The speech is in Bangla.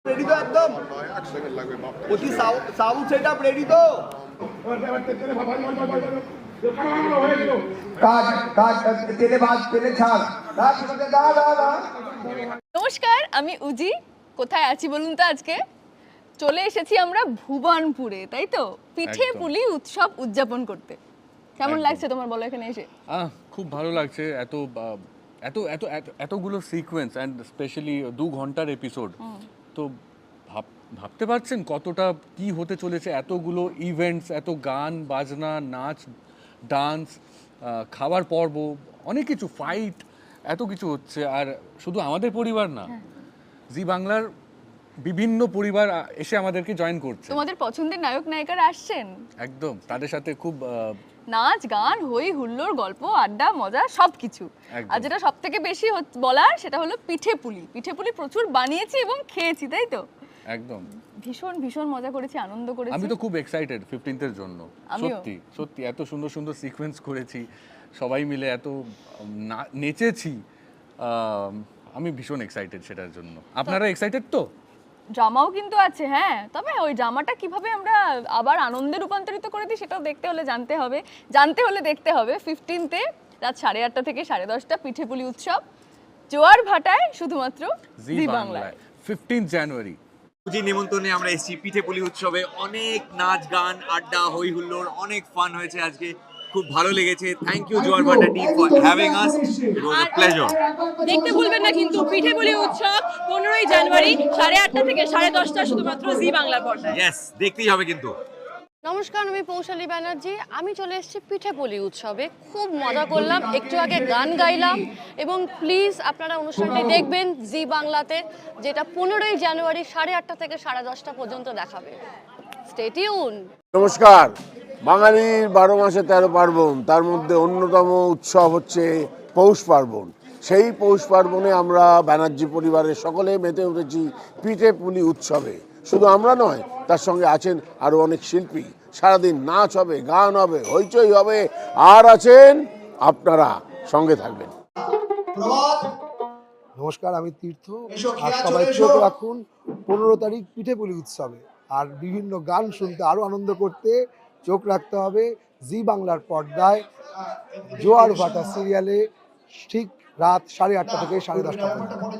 রেডি তো একদম অতি সাউন্ড সেটআপ রেডি তো কাট কাট তেলে বাদ তেলে ছাড় নমস্কার, আমি উজি। কোথায় আছি বলুন তো? আজকে চলে এসেছি আমরা ভুবনপুরে, তাই তো? পিঠে পুলি উৎসব উদযাপন করতে। কেমন লাগছে তোমার বলো এখানে এসে? খুব ভালো লাগছে। এত এত এত এতগুলো সিকোয়েন্স অ্যান্ড স্পেশালি 2 ঘন্টার এপিসোড। তো ভাবতে পারছেন কতটা কি হতে চলেছে? এতগুলো ইভেন্টস, এত গান বাজনা, নাচ, ডান্স, খাবার পর্ব, অনেক কিছু, ফাইট, এত কিছু হচ্ছে। আর শুধু আমাদের পরিবার না, জি বাংলার বিভিন্ন পরিবার এসে আমাদেরকে জয়েন করছে। তোমাদের পছন্দের নায়ক নায়িকারা আসছেন একদম, তাদের সাথে খুব নাচ গান, হই হুল্লোড়, গল্প, আড্ডা, মজা সবকিছু। আর যেটা সব থেকে বেশি বলার সেটা হলো পিঠে পুলি। পিঠে পুলি প্রচুর বানিয়েছি এবং খেয়েছি, তাই তো? একদম ভীষণ ভীষণ মজা করেছি, আনন্দ করেছি। আমি তো খুব এক্সাইটেড 15th এর জন্য। সত্যি সত্যি এত সুন্দর সুন্দর সিকোয়েন্স করেছি, সবাই মিলে এত নেচেছি। আমি ভীষণ এক্সাইটেড সেটার জন্য। আপনারা এক্সাইটেড তো? ড্রামাও কিন্তু আছে, হ্যাঁ। তবে ওই ড্রামাটা কিভাবে আমরা আবার আনন্দে রূপান্তরিত করে দিই সেটাও দেখতে হলে জানতে হলে দেখতে হবে। 15th-এ রাত 8:30 থেকে 10:30 পিঠে পুলি উৎসব, জোয়ার ভাটায়, শুধুমাত্র জি বাংলায়। 15 জানুয়ারি। পুজি নিমন্ত্রণে আমরা এসেছি পিঠে পুলি উৎসবে। অনেক নাচ গান, আড্ডা, হই হুল্লোড়, অনেক ফান হয়েছে আজকে। খুব ভালো লেগেছে। থ্যাংক ইউ জোয়ার ভাটা team for having us. It was a pleasure. দেখতে ভুলবেন না কিন্তু পিঠে পুলি উৎসব 15ই জানুয়ারি 8:30 থেকে 10:30 শুধুমাত্র জি বাংলার পর্দায়। ইয়েস, দেখতেই হবে কিন্তু। নমস্কার, আমি পৌশালী ব্যানার্জি। আমি চলে এসেছি পিঠে পুলি উৎসবে। খুব মজা করলাম, একটু আগে গান গাইলাম। এবং প্লিজ আপনারা অনুষ্ঠানটি দেখবেন জি বাংলাতে, যেটা 15ই জানুয়ারি 8:30 থেকে 10:30 পর্যন্ত দেখাবে। Stay tune. নমস্কার। বাঙালির 12 মাসে 13 পার্বণ, তার মধ্যে অন্যতম উৎসব হচ্ছে পৌষ পার্বণ। সেই পৌষ পার্বণে আমরা ব্যানার্জি পরিবারের সকলে মেতে উঠেছি পিঠে পুলি উৎসবে। শুধু আমরা নয়, তার সঙ্গে আছেন আরও অনেক শিল্পী। সারাদিন নাচ হবে, গান হবে, হইচই হবে, আর আছেন আপনারা। সঙ্গে থাকবেন। নমস্কার, আমি তীর্থ। আর সবাই চোখ রাখুন 15 তারিখ পিঠে পুলি উৎসবে। আর বিভিন্ন গান শুনতে, আরও আনন্দ করতে চোখ রাখতে হবে জি বাংলার পর্দায়, জোয়ার ভাটা সিরিয়ালে, ঠিক রাত 8:30 থেকে 10:30 পর্যন্ত।